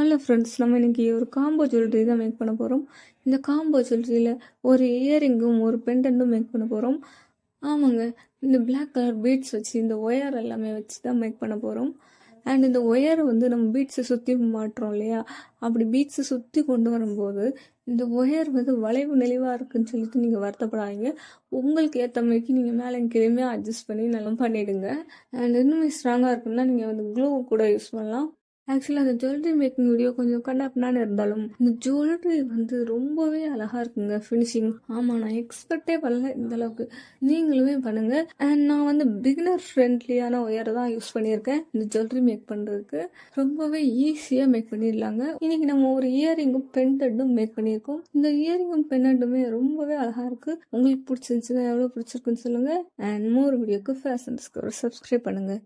Hello friends, நம்ம இன்னைக்கு ஒரு காம்போ ஜுவல்லரி தான் மேக் பண்ண போகிறோம். இந்த காம்போ ஜுவல்லரியில் ஒரு இயரிங்கும் ஒரு பெண்டன்ட்டும் மேக் பண்ண போகிறோம். ஆமாங்க, இந்த பிளாக் கலர் பீட்ஸ் வச்சு இந்த ஒயர் எல்லாமே வச்சு தான் மேக் பண்ண போகிறோம். அண்ட் இந்த ஒயரை வந்து நம்ம பீட்ஸை சுற்றி மாட்டுறோம் இல்லையா, அப்படி பீட்ஸை சுற்றி கொண்டு வரும்போது இந்த ஒயர் வந்து வளைவு நெளிவாக இருக்குன்னு சொல்லிட்டு நீங்கள் வருத்தப்படாதீங்க. உங்களுக்கு ஏற்ற மாதிரி நீங்கள் மேலே கீழே அட்ஜஸ்ட் பண்ணி நல்லா பண்ணிவிடுங்க. அண்ட் இன்னுமே ஸ்ட்ராங்காக இருக்குன்னா நீங்கள் வந்து க்ளூ கூட யூஸ் பண்ணலாம். ஆக்சுவலாக அந்த ஜுவல்லரி மேக்கிங் வீடியோ கொஞ்சம் கண்ணாப்பினான்னு இருந்தாலும் இந்த ஜுவல்லரி வந்து ரொம்பவே அழகாக இருக்குங்க ஃபினிஷிங். ஆமாம், நான் எக்ஸ்பெக்டே பண்ணல இந்த அளவுக்கு. நீங்களுமே பண்ணுங்க. அண்ட் நான் வந்து பிகினர் ஃப்ரெண்ட்லியான ஒயர் தான் யூஸ் பண்ணியிருக்கேன் இந்த ஜுவல்லரி மேக் பண்ணுறதுக்கு. ரொம்பவே ஈஸியாக மேக் பண்ணிடலாங்க. இன்னைக்கு நம்ம ஒரு இயரிங்கும் பெண்டன்ட்டும் மேக் பண்ணியிருக்கோம். இந்த இயரிங்கும் பெண்டன்ட்டுமே ரொம்பவே அழகாக இருக்குது. உங்களுக்கு பிடிச்சிருந்துச்சுன்னா எவ்வளோ பிடிச்சிருக்குன்னு சொல்லுங்கள். அண்ட் மோர் வீடியோக்கு ஃபேஷன் டிஸ்கவர் சப்ஸ்கிரைப் பண்ணுங்கள்.